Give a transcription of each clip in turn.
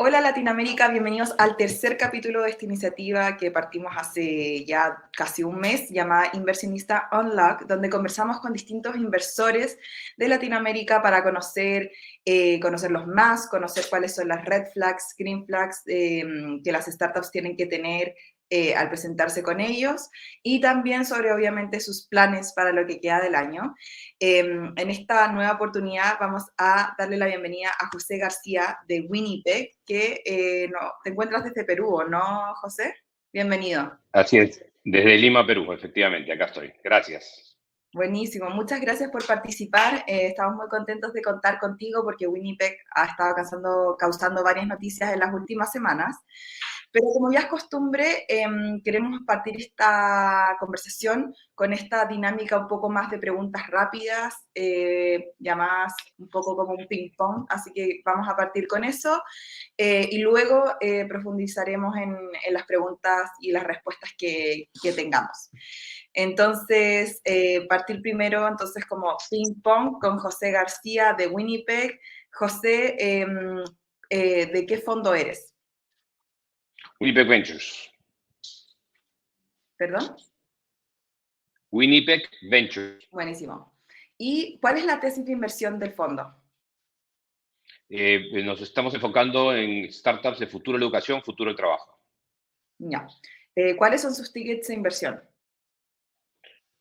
Hola Latinoamérica, bienvenidos al tercer capítulo de esta iniciativa que partimos hace ya casi un mes, llamada Inversionista Unlock, donde conversamos con distintos inversores de Latinoamérica para conocerlos más, conocer cuáles son las red flags, green flags que las startups tienen que tener al presentarse con ellos, y también sobre obviamente sus planes para lo que queda del año. En esta nueva oportunidad vamos a darle la bienvenida a José García de Winnipeg, que no, te encuentras desde Perú, ¿no, José? Bienvenido. Así es, desde Lima, Perú, efectivamente, acá estoy. Gracias. Buenísimo, muchas gracias por participar. Estamos muy contentos de contar contigo porque Winnipeg ha estado causando varias noticias en las últimas semanas. Pero como ya es costumbre, queremos partir esta conversación con esta dinámica un poco más de preguntas rápidas, llamadas un poco como un ping-pong, así que vamos a partir con eso y luego profundizaremos en las preguntas y las respuestas que tengamos. Entonces, partir primero, entonces, como ping-pong con José García de Winnipeg. José, ¿de qué fondo eres? Winnipeg Ventures. ¿Perdón? Winnipeg Ventures. Buenísimo. ¿Y cuál es la tesis de inversión del fondo? Nos estamos enfocando en startups de futuro de educación, futuro de trabajo. Ya. ¿Cuáles son sus tickets de inversión?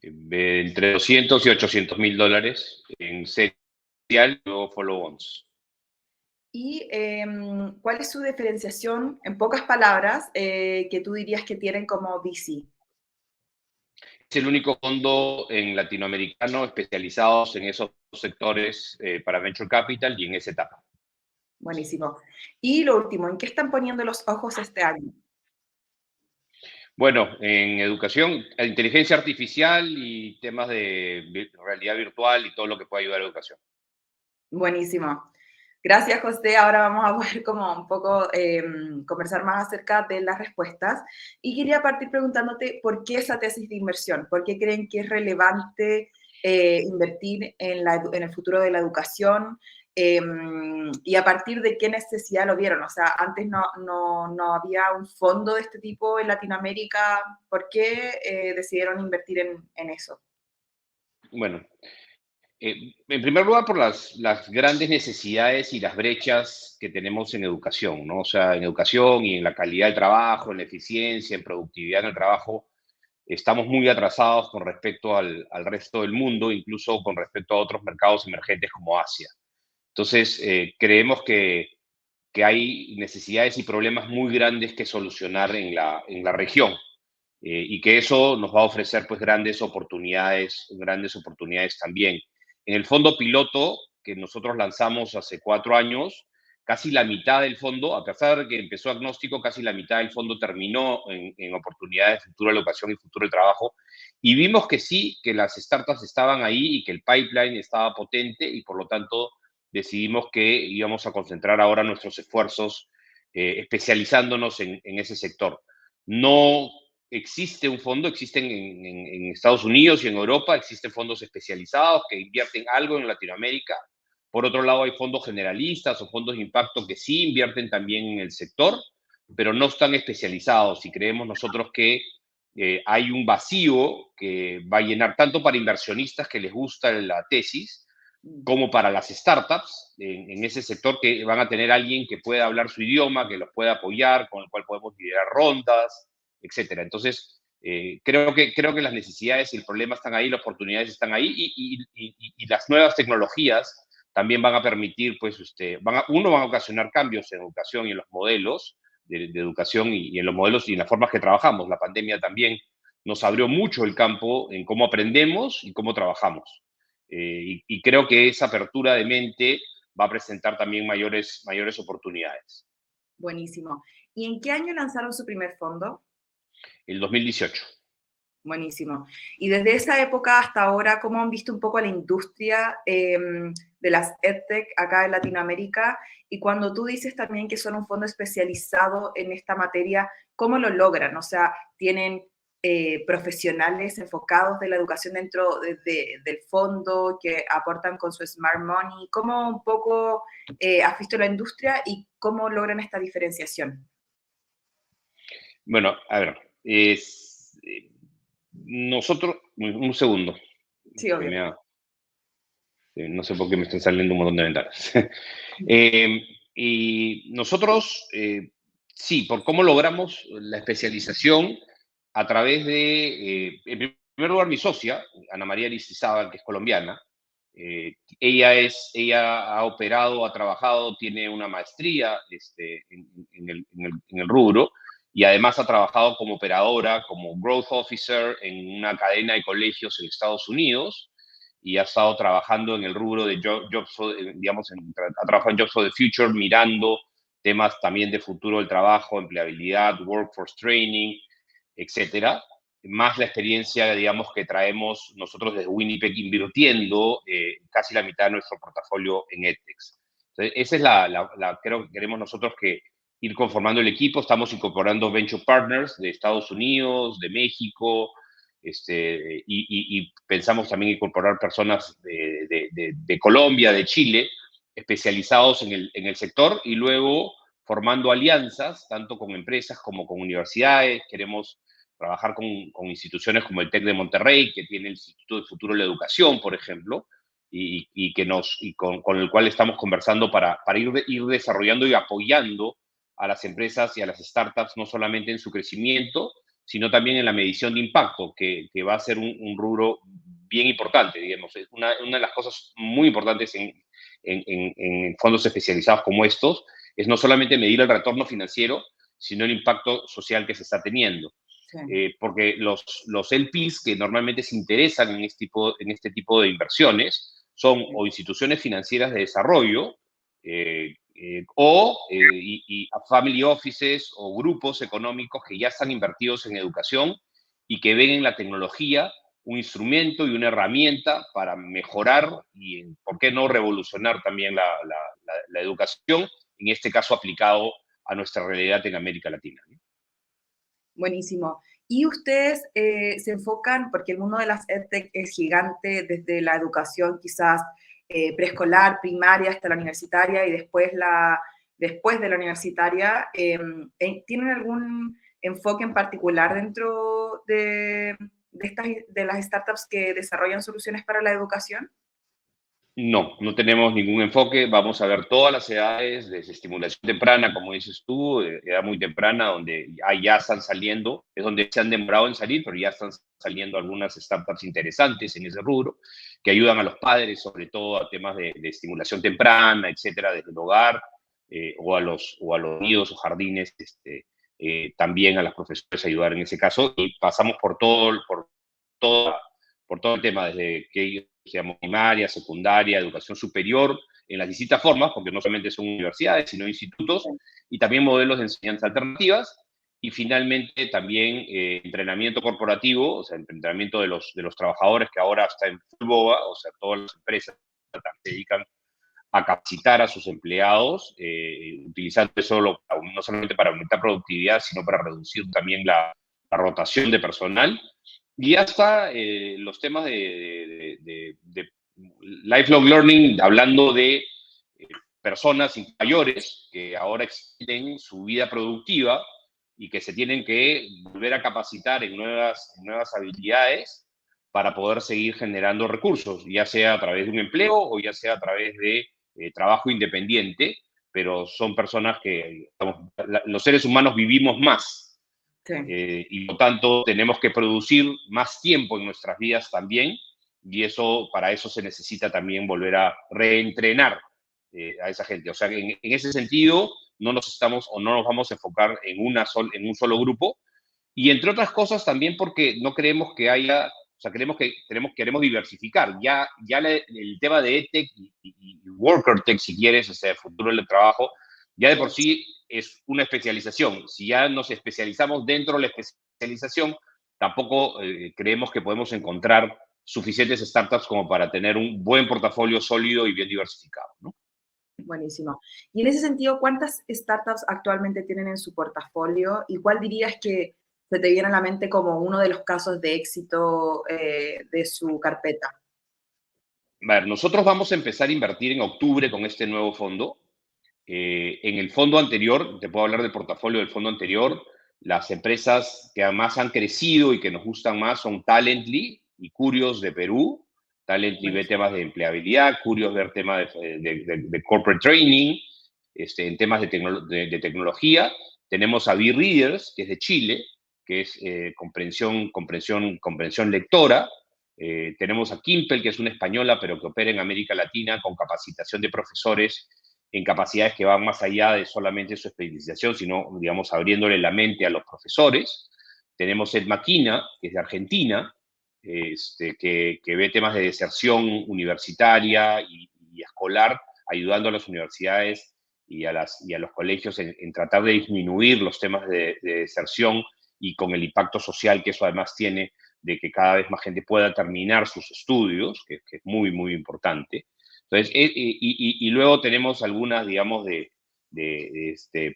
Entre 200 y 800 mil dólares en serial o follow-ons. ¿Y cuál es su diferenciación, en pocas palabras, que tú dirías que tienen como VC? Es el único fondo en latinoamericano especializados en esos sectores para Venture Capital y en esa etapa. Buenísimo. Y lo último, ¿en qué están poniendo los ojos este año? Bueno, en educación, inteligencia artificial y temas de realidad virtual y todo lo que pueda ayudar a la educación. Buenísimo. Gracias, José. Ahora vamos a poder como un poco conversar más acerca de las respuestas. Y quería partir preguntándote por qué esa tesis de inversión, por qué creen que es relevante invertir en el futuro de la educación y a partir de qué necesidad lo vieron. O sea, antes no había un fondo de este tipo en Latinoamérica. ¿Por qué decidieron invertir en eso? Bueno, en primer lugar, por las grandes necesidades y las brechas que tenemos en educación, ¿no? O sea, en educación y en la calidad del trabajo, en la eficiencia, en productividad en el trabajo, estamos muy atrasados con respecto al resto del mundo, incluso con respecto a otros mercados emergentes como Asia. Entonces, creemos que hay necesidades y problemas muy grandes que solucionar en la región y que eso nos va a ofrecer pues grandes oportunidades también. En el fondo piloto que nosotros lanzamos hace 4 años, casi la mitad del fondo, a pesar de que empezó agnóstico, casi la mitad del fondo terminó en oportunidades de futuro de la educación y futuro del trabajo. Y vimos que sí, que las startups estaban ahí y que el pipeline estaba potente y por lo tanto decidimos que íbamos a concentrar ahora nuestros esfuerzos especializándonos en ese sector. No existe un fondo, existen en Estados Unidos y en Europa, existen fondos especializados que invierten algo en Latinoamérica. Por otro lado, hay fondos generalistas o fondos de impacto que sí invierten también en el sector, pero no están especializados y creemos nosotros que hay un vacío que va a llenar tanto para inversionistas que les gusta la tesis, como para las startups en ese sector que van a tener alguien que pueda hablar su idioma, que los pueda apoyar, con el cual podemos liderar rondas, etcétera. Entonces, creo que las necesidades y el problema están ahí, las oportunidades están ahí y las nuevas tecnologías también van a permitir, pues, van a ocasionar cambios en educación y en los modelos de educación y en los modelos y en las formas que trabajamos. La pandemia también nos abrió mucho el campo en cómo aprendemos y cómo trabajamos. Y creo que esa apertura de mente va a presentar también mayores oportunidades. Buenísimo. ¿Y en qué año lanzaron su primer fondo? El 2018. Buenísimo. Y desde esa época hasta ahora, ¿cómo han visto un poco la industria de las EdTech acá en Latinoamérica? Y cuando tú dices también que son un fondo especializado en esta materia, ¿cómo lo logran? O sea, ¿tienen profesionales enfocados de la educación dentro del fondo, que aportan con su Smart Money? ¿Cómo un poco has visto la industria y cómo logran esta diferenciación? Bueno, a ver, nosotros, un segundo, Sí, se obvio. me ha- no sé por qué me están saliendo un montón de ventanas. Eh, y nosotros, sí, por cómo logramos la especialización a través de, en primer lugar, mi socia, Ana María Aristizábal, que es colombiana. Ella ha operado, ha trabajado, tiene una maestría en el rubro, y además ha trabajado como operadora, como growth officer en una cadena de colegios en Estados Unidos, y ha estado trabajando en el rubro de Jobs, digamos, ha trabajado en Jobs for the Future, mirando temas también de futuro del trabajo, empleabilidad, workforce training, etcétera. Más la experiencia, digamos, que traemos nosotros desde Winnipeg invirtiendo casi la mitad de nuestro portafolio en EdTechs. Entonces, esa es creo que queremos nosotros que ir conformando el equipo. Estamos incorporando venture partners de Estados Unidos, de México, y pensamos también incorporar personas de Colombia, de Chile, especializados en el sector, y luego formando alianzas, tanto con empresas como con universidades. Queremos trabajar con instituciones como el TEC de Monterrey, que tiene el Instituto de Futuro de la Educación, por ejemplo, con el cual estamos conversando para ir desarrollando y apoyando a las empresas y a las startups, no solamente en su crecimiento, sino también en la medición de impacto, que va a ser un rubro bien importante, digamos. Es una de las cosas muy importantes en fondos especializados como estos, es no solamente medir el retorno financiero, sino el impacto social que se está teniendo. Sí. Porque los LPs que normalmente se interesan en este tipo de inversiones son o instituciones financieras de desarrollo, y family offices o grupos económicos que ya están invertidos en educación y que ven en la tecnología un instrumento y una herramienta para mejorar y, ¿por qué no, revolucionar también la educación, en este caso aplicado a nuestra realidad en América Latina, ¿no? Buenísimo. Y ustedes se enfocan, porque el mundo de las EdTech es gigante, desde la educación quizás preescolar, primaria hasta la universitaria y después de la universitaria, ¿tienen algún enfoque en particular dentro de las startups que desarrollan soluciones para la educación? No, no tenemos ningún enfoque. Vamos a ver todas las edades, desde estimulación temprana, como dices tú, edad muy temprana, donde ya están saliendo, es donde se han demorado en salir, pero ya están saliendo algunas startups interesantes en ese rubro, que ayudan a los padres, sobre todo a temas de estimulación temprana, etcétera, desde el hogar, o a los nidos o jardines, también a las profesores ayudar en ese caso. Y pasamos todo, por todo el tema, desde que seamos primaria, secundaria, educación superior, en las distintas formas, porque no solamente son universidades, sino institutos, y también modelos de enseñanza alternativas, y finalmente también entrenamiento corporativo, o sea, entrenamiento de los trabajadores, que ahora está en full boga, o sea, todas las empresas se dedican a capacitar a sus empleados, utilizando eso no solamente para aumentar productividad, sino para reducir también la rotación de personal. Y hasta los temas de lifelong learning, hablando de personas mayores que ahora extienden su vida productiva y que se tienen que volver a capacitar en nuevas habilidades para poder seguir generando recursos, ya sea a través de un empleo o ya sea a través de trabajo independiente, pero son personas que los seres humanos vivimos más, Sí. y por tanto tenemos que producir más tiempo en nuestras vidas también, y para eso se necesita también volver a reentrenar a esa gente. O sea, en ese sentido no nos vamos a enfocar en un solo grupo, y entre otras cosas también porque no creemos que haya, o sea, queremos diversificar. El tema de EdTech y Worker Tech, si quieres, o sea, futuro del trabajo, ya de por sí es una especialización. Si ya nos especializamos dentro de la especialización, tampoco creemos que podemos encontrar suficientes startups como para tener un buen portafolio sólido y bien diversificado, ¿no? Buenísimo. Y en ese sentido, ¿cuántas startups actualmente tienen en su portafolio y cuál dirías que se te viene a la mente como uno de los casos de éxito de su carpeta? A ver, nosotros vamos a empezar a invertir en octubre con este nuevo fondo. En el fondo anterior, te puedo hablar del portafolio del fondo anterior, las empresas que además han crecido y que nos gustan más son Talently y Curios de Perú. Talently ve Buenísimo. temas de empleabilidad, Curios ver temas de corporate training, en temas de tecnología. Tenemos a B-Readers, que es de Chile, que es comprensión lectora. Tenemos a Kimpel, que es una española, pero que opera en América Latina con capacitación de profesores en capacidades que van más allá de solamente su especialización, sino, digamos, abriéndole la mente a los profesores. Tenemos Ed Maquina, que es de Argentina, que ve temas de deserción universitaria y escolar, ayudando a las universidades y a los colegios en tratar de disminuir los temas de deserción y con el impacto social que eso además tiene de que cada vez más gente pueda terminar sus estudios, que es muy, muy importante. Entonces, y luego tenemos algunas, digamos,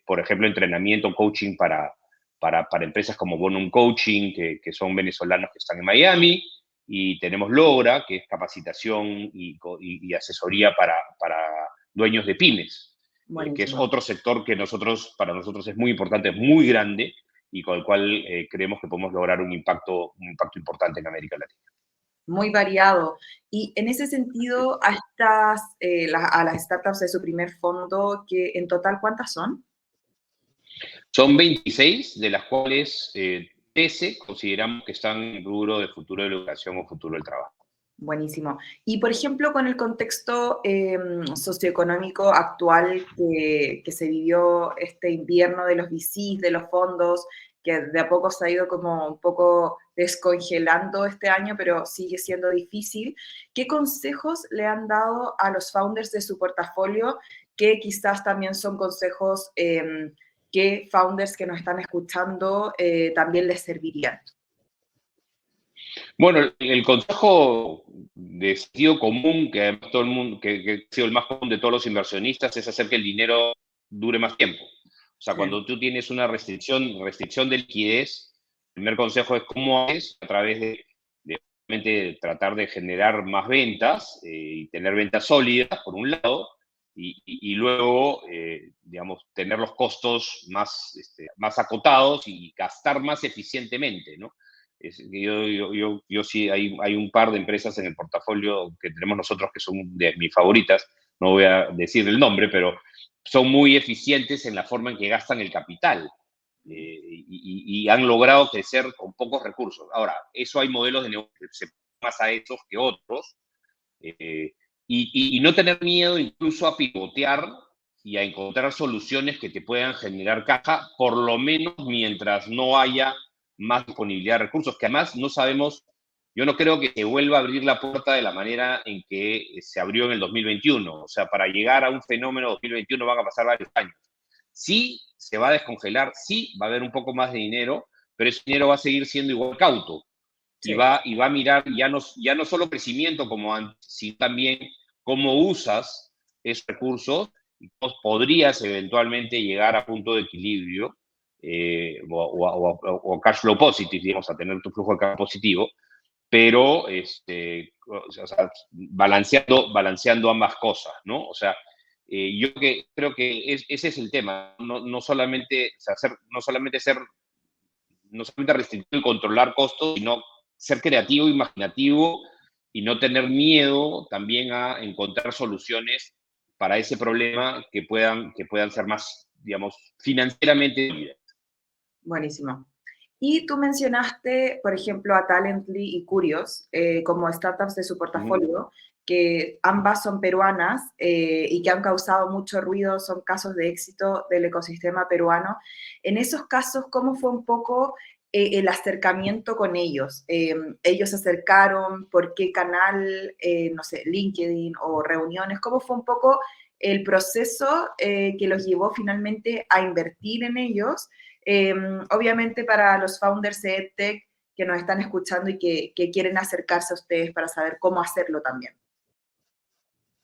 por ejemplo, entrenamiento, coaching para empresas como Bonum Coaching, que son venezolanos que están en Miami, y tenemos Logra, que es capacitación y asesoría para dueños de pymes, que es Buenísimo. otro sector que para nosotros es muy importante, es muy grande, y con el cual creemos que podemos lograr un impacto importante en América Latina. Muy variado. Y en ese sentido, a las startups de su primer fondo, que en total, ¿cuántas son? Son 26, de las cuales 13 consideramos que están en el rubro de futuro de la educación o futuro del trabajo. Buenísimo. Y, por ejemplo, con el contexto socioeconómico actual que se vivió este invierno de los VCs, de los fondos, que de a poco se ha ido como un poco descongelando este año, pero sigue siendo difícil, ¿qué consejos le han dado a los founders de su portafolio que quizás también son consejos que founders que nos están escuchando también les servirían? Bueno, el consejo de sentido común, que además todo el mundo, que ha sido el más común de todos los inversionistas, es hacer que el dinero dure más tiempo. O sea, Sí, cuando tú tienes una restricción de liquidez, el primer consejo es cómo es a través obviamente, tratar de generar más ventas y tener ventas sólidas, por un lado, y luego, digamos, tener los costos más acotados y gastar más eficientemente, ¿no? Yo sí, hay un par de empresas en el portafolio que tenemos nosotros que son de mis favoritas, no voy a decir el nombre, pero son muy eficientes en la forma en que gastan el capital y han logrado crecer con pocos recursos. Ahora, eso hay modelos de negocio que se más a esos que otros, eh, y no tener miedo incluso a pivotear y a encontrar soluciones que te puedan generar caja, por lo menos mientras no haya más disponibilidad de recursos, que además no sabemos, yo no creo que se vuelva a abrir la puerta de la manera en que se abrió en el 2021. O sea, para llegar a un fenómeno 2021 van a pasar varios años. Sí, se va a descongelar, sí, va a haber un poco más de dinero, pero ese dinero va a seguir siendo igual cauto sí. y va a mirar ya no solo crecimiento como antes, sino también cómo usas esos recursos y cómo podrías eventualmente llegar a punto de equilibrio o cash flow positive, digamos, a tener tu flujo de cash positivo, pero o sea, balanceando ambas cosas, ¿no? O sea, yo creo que ese es el tema, no solamente, o sea, no solamente restringir y controlar costos, sino ser creativo, imaginativo y no tener miedo también a encontrar soluciones para ese problema que puedan ser más, digamos, financieramente. Buenísimo. Y tú mencionaste, por ejemplo, a Talently y Curios como startups de su Uh-huh. portafolio, que ambas son peruanas y que han causado mucho ruido, son casos de éxito del ecosistema peruano. En esos casos, ¿cómo fue un poco el acercamiento con ellos? ¿Ellos se acercaron? ¿Por qué canal? No sé, LinkedIn o reuniones. ¿Cómo fue un poco el proceso que los llevó finalmente a invertir en ellos? Obviamente para los founders de EdTech que nos están escuchando y que quieren acercarse a ustedes para saber cómo hacerlo también.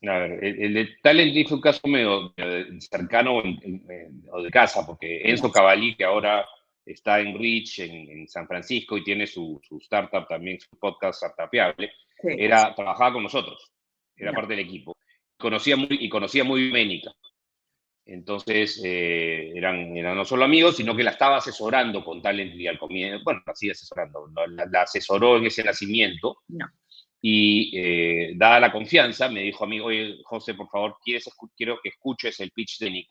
A ver, el de Talent fue un caso medio cercano o de casa, porque Enzo Ya, Cavalli, que ahora está en Reach, en San Francisco, y tiene su startup también, su podcast Startupeable, Sí, trabajaba con nosotros, era ya, parte del equipo. Conocía muy bien Ménica. Entonces, eran no solo amigos, sino que la estaba asesorando con Talently al comienzo. Bueno, la sigue asesorando, ¿no? La asesoró en ese nacimiento. no, Y dada la confianza, me dijo a mí, oye, José, por favor, quiero que escuches el pitch de Nick.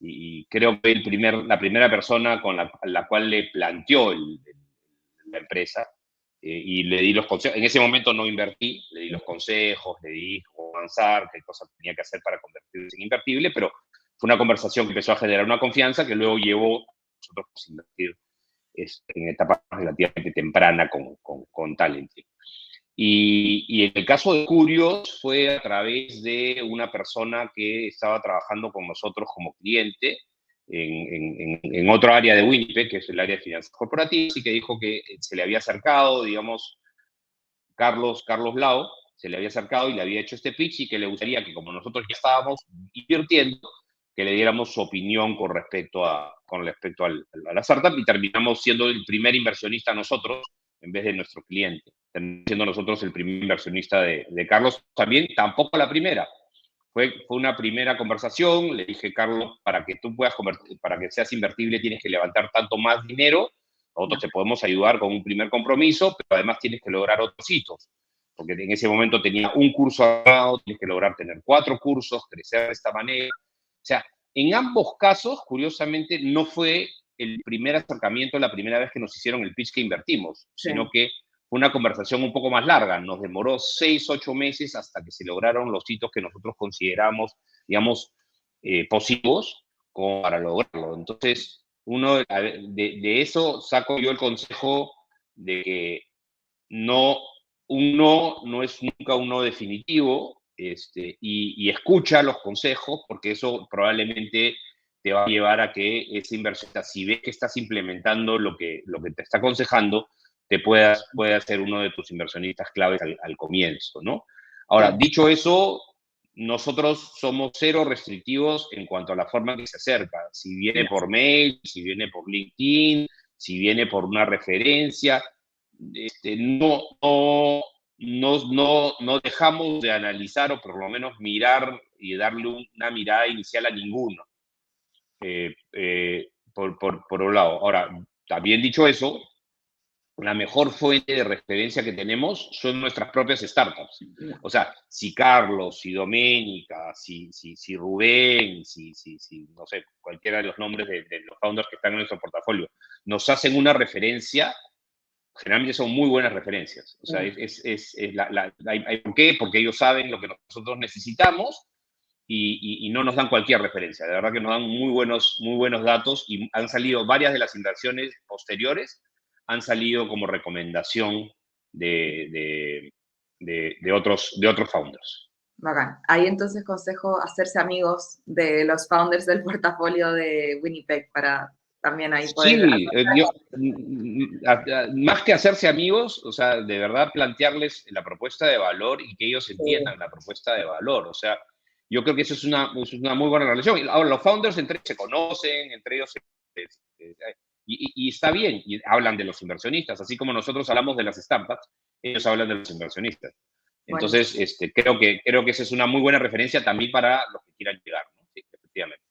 Y creo que la primera persona con la cual le planteó la empresa, y le di los consejos. En ese momento no invertí, le di los consejos, le di cómo avanzar, qué cosas tenía que hacer para convertirse en invertible, pero fue una conversación que empezó a generar una confianza que luego llevó a nosotros a invertir en etapas relativamente temprana con Talently. Y en el caso de Curios fue a través de una persona que estaba trabajando con nosotros como cliente en otro área de Winnipeg, que es el área de finanzas corporativas, y que dijo que se le había acercado, digamos, Carlos Lau, se le había acercado y le había hecho este pitch y que le gustaría que, como nosotros ya estábamos invirtiendo, que le diéramos su opinión con respecto a la startup, y terminamos siendo el primer inversionista nosotros en vez de nuestro cliente. Terminamos siendo nosotros el primer inversionista de Carlos. También, tampoco la primera. Fue una primera conversación. Le dije, Carlos, para que tú puedas para que seas invertible, tienes que levantar tanto más dinero. Nosotros no, te podemos ayudar con un primer compromiso, pero además tienes que lograr otros hitos. Porque en ese momento tenía un curso armado, tienes que lograr tener 4 cursos, crecer de esta manera. O sea, en ambos casos, curiosamente, no fue el primer acercamiento, la primera vez que nos hicieron el pitch que invertimos, sí, sino que fue una conversación un poco más larga. Nos demoró 6, 8 meses hasta que se lograron los hitos que nosotros consideramos, digamos, positivos como para lograrlo. Entonces, de eso saco yo el consejo de que no, un no es nunca un no definitivo, y escucha los consejos, porque eso probablemente te va a llevar a que esa inversión, si ves que estás implementando lo que te está aconsejando, pueda ser uno de tus inversionistas claves al comienzo, ¿no? Ahora, sí, dicho eso, nosotros somos cero restrictivos en cuanto a la forma en que se acerca. Si viene ya, por mail, si viene por LinkedIn, si viene por una referencia, no dejamos de analizar, o por lo menos mirar y darle una mirada inicial a ninguno, por un lado. Ahora, también dicho eso, la mejor fuente de referencia que tenemos son nuestras propias startups. ya, O sea, si Carlos, si Doménica, si Rubén, no sé, cualquiera de los nombres de los founders que están en nuestro portafolio, nos hacen una referencia, generalmente son muy buenas referencias. O sea, ya. ¿por qué? Porque ellos saben lo que nosotros necesitamos, y no nos dan cualquier referencia. De verdad que nos dan muy buenos datos, y han salido varias de las inversiones posteriores, han salido como recomendación de otros founders. Bacán. Ahí entonces consejo hacerse amigos de los founders del portafolio de Winnipeg para también ahí poder Sí, hacer. más que hacerse amigos, o sea, de verdad plantearles la propuesta de valor y que ellos Sí, entiendan la propuesta de valor. O sea, yo creo que eso es una muy buena relación. Ahora, los founders entre ellos se conocen, entre ellos y está bien, y hablan de los inversionistas, así como nosotros hablamos de las startups, ellos hablan de los inversionistas. buenísimo. Entonces, creo que esa es una muy buena referencia también para los que quieran llegar, ¿no? Sí, efectivamente.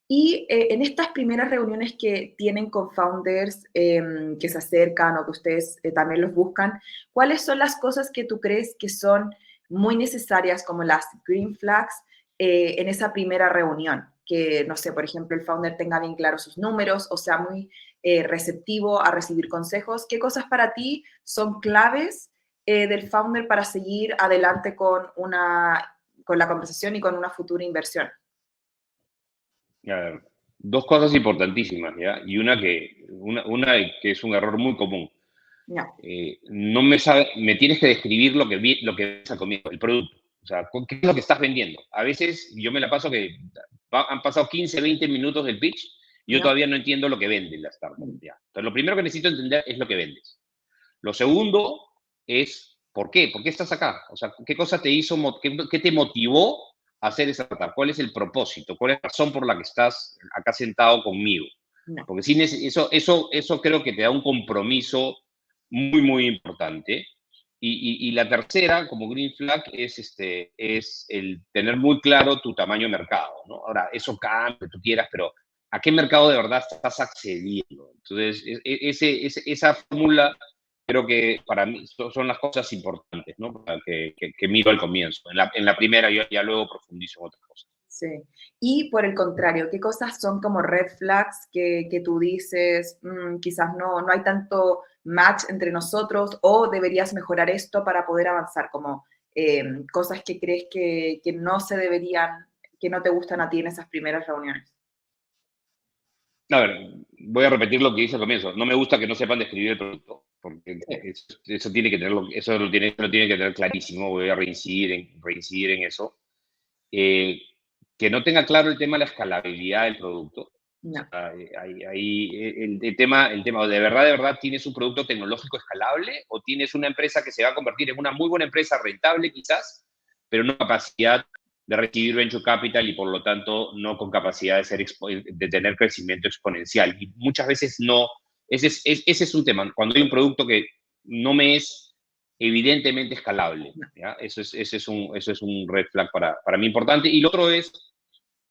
Y en estas primeras reuniones que tienen con founders que se acercan o que ustedes también los buscan, ¿cuáles son las cosas que tú crees que son muy necesarias como las green flags en esa primera reunión? Que, no sé, por ejemplo, el founder tenga bien claros sus números o sea muy receptivo a recibir consejos. ¿Qué cosas para ti son claves del founder para seguir adelante con la conversación y con una futura inversión? A ver, dos cosas importantísimas, ¿ya? Y una que es un error muy común. No, Me tienes que describir lo que ves al comienzo, el producto. O sea, ¿qué es lo que estás vendiendo? A veces yo me la paso que han pasado 15, 20 minutos del pitch y yo no, todavía no entiendo lo que vende la startup, ¿ya? Entonces, lo primero que necesito entender es lo que vendes. Lo segundo es, ¿por qué? ¿Por qué estás acá? O sea, ¿qué cosa te hizo, qué te motivó a hacer esa startup? ¿Cuál es el propósito? ¿Cuál es la razón por la que estás acá sentado conmigo? No, Porque sí, eso creo que te da un compromiso muy, muy importante. Y la tercera, como Green Flag, es el tener muy claro tu tamaño de mercado, ¿no? Ahora, eso cambia, lo que tú quieras, pero ¿a qué mercado de verdad estás accediendo? Entonces, esa fórmula creo que para mí son las cosas importantes, ¿no? Para que miro al comienzo. En la primera yo ya luego profundizo en otras cosas. sí. Y por el contrario, ¿qué cosas son como red flags que tú dices, quizás no hay tanto match entre nosotros o deberías mejorar esto para poder avanzar? Como cosas que crees que no se deberían, que no te gustan a ti en esas primeras reuniones. A ver, voy a repetir lo que hice al comienzo. No me gusta que no sepan describir el producto, porque Sí, eso tiene que tenerlo, eso lo tiene que tener clarísimo. Voy a reincidir en eso. Eh, que no tenga claro el tema de la escalabilidad del producto. no, Ahí, el tema, de verdad, ¿tienes un producto tecnológico escalable o tienes una empresa que se va a convertir en una muy buena empresa rentable quizás, pero no capacidad de recibir venture capital y por lo tanto no con capacidad de tener crecimiento exponencial? Y muchas veces no, ese es un tema. Cuando hay un producto que no me es evidentemente escalable, no, ¿ya? Eso es un red flag para mí importante. Y lo otro es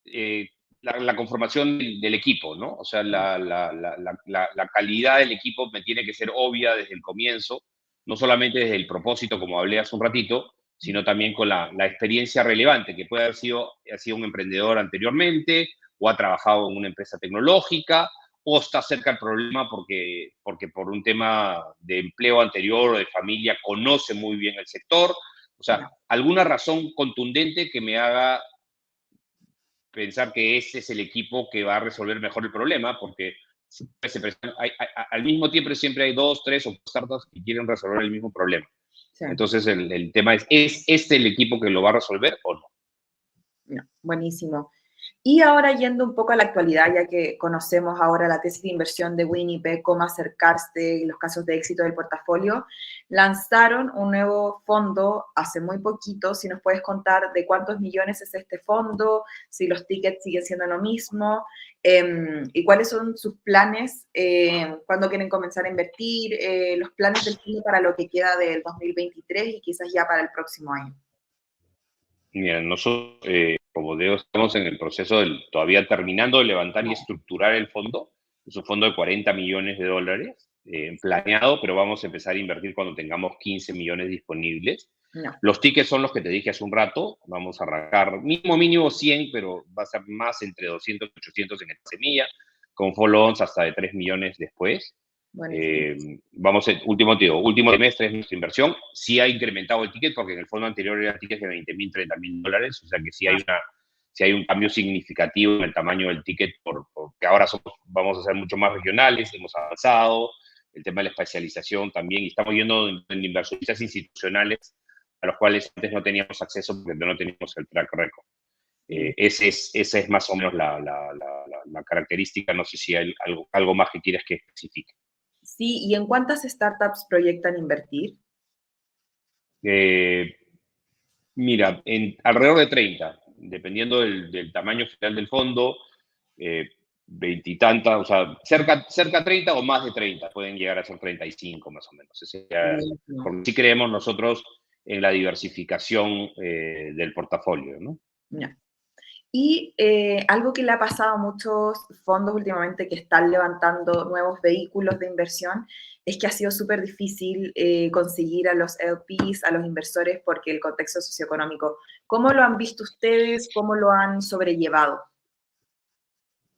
eh, la conformación del equipo, ¿no? O sea, no, la calidad del equipo me tiene que ser obvia desde el comienzo, no solamente desde el propósito, como hablé hace un ratito, sino también con la experiencia relevante, que puede ha sido un emprendedor anteriormente, o ha trabajado en una empresa tecnológica, o está cerca del problema porque por un tema de empleo anterior o de familia conoce muy bien el sector. O sea, no. alguna razón contundente que me haga pensar que ese es el equipo que va a resolver mejor el problema, porque al mismo tiempo siempre hay dos, tres o startups que quieren resolver el mismo problema. Sí. Entonces el tema ¿es este el equipo que lo va a resolver o no? No, buenísimo. Y ahora yendo un poco a la actualidad, ya que conocemos ahora la tesis de inversión de Winnipeg, cómo acercarse y los casos de éxito del portafolio, lanzaron un nuevo fondo hace muy poquito. Si nos puedes contar de cuántos millones es este fondo, si los tickets siguen siendo lo mismo, y cuáles son sus planes, cuándo quieren comenzar a invertir, los planes del fondo para lo que queda del 2023 y quizás ya para el próximo año. Mira, nosotros, como digo, estamos en el proceso todavía terminando de levantar y estructurar el fondo. Es un fondo de 40 millones de dólares planeado, pero vamos a empezar a invertir cuando tengamos 15 millones disponibles. No, Los tickets son los que te dije hace un rato. Vamos a arrancar mínimo 100, pero va a ser más entre 200 y 800 en esta semilla, con follow-ons hasta de 3 millones después. buenísimo. Último trimestre es nuestra inversión. Sí ha incrementado el ticket porque en el fondo anterior era tickets de 20,000, 30,000 dólares, o sea que sí hay un cambio significativo en el tamaño del ticket porque ahora vamos a ser mucho más regionales, hemos avanzado, el tema de la especialización también, y estamos yendo en inversionistas institucionales a los cuales antes no teníamos acceso porque no teníamos el track record. Esa es más o menos la característica. No sé si hay algo más que quieras que especifique. Sí, ¿y en cuántas startups proyectan invertir? Eh, Mira, alrededor de 30, dependiendo del tamaño final del fondo, veintitantas, o sea, cerca de 30 o más de 30, pueden llegar a ser 35 más o menos. Buenísimo. Porque sí creemos nosotros en la diversificación del portafolio, ¿no? Ya. Y algo que le ha pasado a muchos fondos últimamente que están levantando nuevos vehículos de inversión es que ha sido súper difícil conseguir a los LPs, a los inversores, porque el contexto socioeconómico. ¿Cómo lo han visto ustedes? ¿Cómo lo han sobrellevado?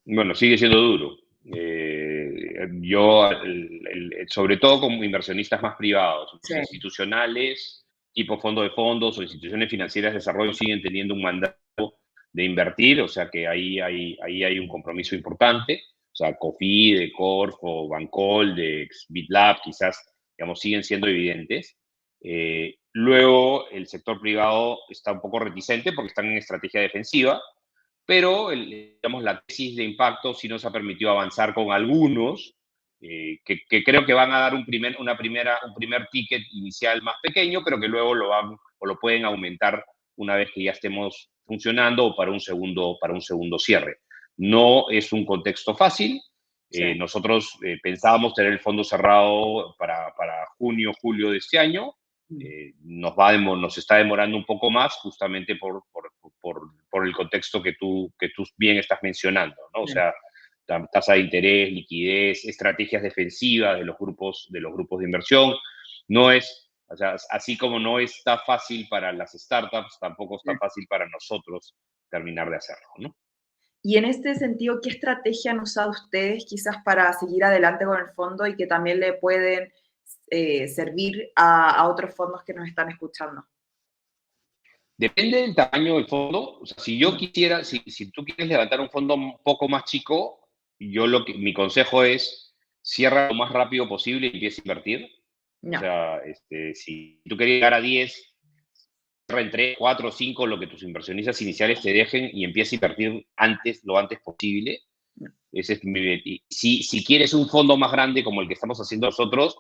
Bueno, sigue siendo duro. Yo, sobre todo como inversionistas más privados, Sí, los institucionales, tipo fondo de fondos o instituciones financieras de desarrollo, siguen teniendo un mandato de invertir, o sea que ahí hay un compromiso importante. O sea, COFIDE, Corfo, Bancoldex, BitLab, quizás, digamos, siguen siendo evidentes. Luego, el sector privado está un poco reticente porque están en estrategia defensiva, pero digamos, la tesis de impacto sí nos ha permitido avanzar con algunos que creo que van a dar un primer ticket inicial más pequeño, pero que luego lo van o lo pueden aumentar una vez que ya estemos funcionando o para un segundo cierre. No es un contexto fácil, Sí. Nosotros pensábamos tener el fondo cerrado para junio, julio de este año. Nos está demorando un poco más justamente por el contexto que tú bien estás mencionando, ¿no? O Sí. sea, tasa de interés, liquidez, estrategias defensivas de los grupos de inversión. No es, o sea, así como no está fácil para las startups, tampoco Sí. está fácil para nosotros terminar de hacerlo, ¿no? Y en este sentido, ¿qué estrategia han usado ustedes quizás para seguir adelante con el fondo y que también le pueden servir a otros fondos que nos están escuchando? Depende del tamaño del fondo. O sea, si yo quisiera, si tú quieres levantar un fondo un poco más chico, mi consejo es cierra lo más rápido posible y empieza a invertir. O No, sea, si tú quieres llegar a 10, cierra en 3, 4 o 5 lo que tus inversionistas iniciales te dejen y empieza a invertir lo antes posible. no. Ese es si quieres un fondo más grande como el que estamos haciendo nosotros,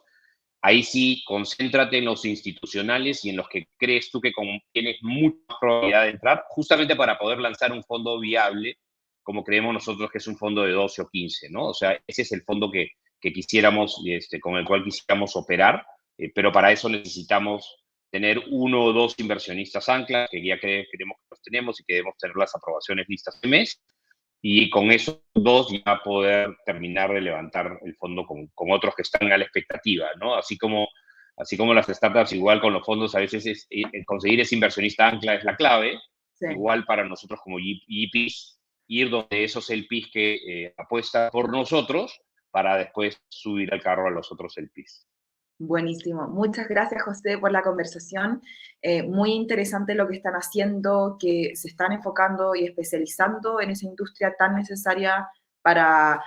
ahí sí, concéntrate en los institucionales y en los que crees tú que tienes mucha probabilidad de entrar, justamente para poder lanzar un fondo viable, como creemos nosotros que es un fondo de 12 o 15, ¿no? O sea, ese es el fondo que quisiéramos, con el cual quisiéramos operar, pero para eso necesitamos tener uno o dos inversionistas anclas, que ya creemos que los tenemos y que debemos tener las aprobaciones listas de mes, y con esos dos ya poder terminar de levantar el fondo con otros que están a la expectativa, ¿no? Así como las startups, igual con los fondos, a veces conseguir ese inversionista ancla es la clave, Sí. igual para nosotros como GPs, ir donde esos LPs que apuestan por nosotros para después subir al carro a los otros LPs. Buenísimo. Muchas gracias, José, por la conversación. Muy interesante lo que están haciendo, que se están enfocando y especializando en esa industria tan necesaria a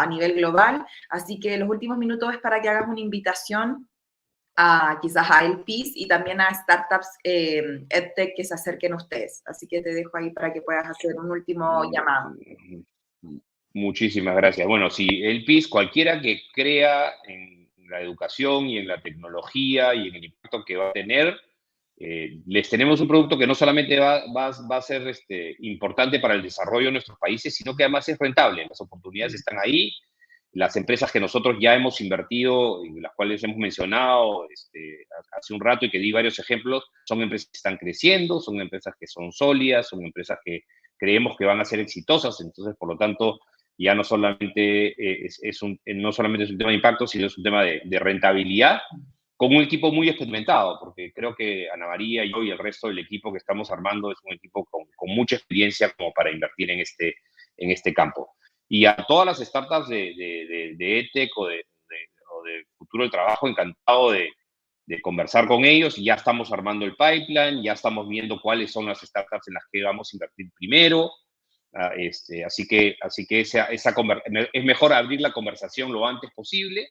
nivel global. Así que los últimos minutos es para que hagas una invitación quizás a LPs y también a startups EdTech que se acerquen a ustedes. Así que te dejo ahí para que puedas hacer un último llamado. Muchísimas gracias. Bueno, si el PIS, cualquiera que crea en la educación y en la tecnología y en el impacto que va a tener, les tenemos un producto que no solamente va a ser importante para el desarrollo de nuestros países, sino que además es rentable. Las oportunidades están ahí. Las empresas que nosotros ya hemos invertido, y las cuales hemos mencionado hace un rato y que di varios ejemplos, son empresas que están creciendo, son empresas que son sólidas, son empresas que creemos que van a ser exitosas. Entonces, por lo tanto, ya no solamente no solamente es un tema de impacto, sino es un tema de rentabilidad, con un equipo muy experimentado, porque creo que Ana María, yo y el resto del equipo que estamos armando es un equipo con mucha experiencia como para invertir en este campo. Y a todas las startups de EdTech o de futuro del trabajo, encantado de conversar con ellos. Y ya estamos armando el pipeline, ya estamos viendo cuáles son las startups en las que vamos a invertir primero. Así que es mejor abrir la conversación lo antes posible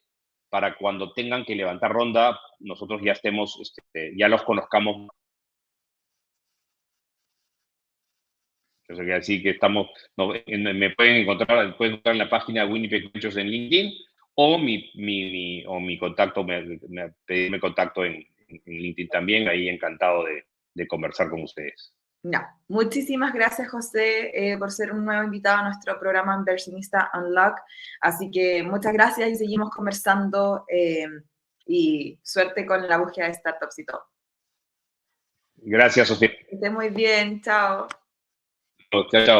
para cuando tengan que levantar ronda, nosotros ya ya los conozcamos. Así que me pueden encontrar en la página de Winnipeg Ventures en LinkedIn o mi contacto, pedirme contacto en LinkedIn también, ahí encantado de conversar con ustedes. No. Muchísimas gracias, José, por ser un nuevo invitado a nuestro programa Inversionista Unlock. Así que muchas gracias y seguimos conversando y suerte con la búsqueda de startups y todo. Gracias, Sofía. Que esté muy bien. Chao. Chao, chao.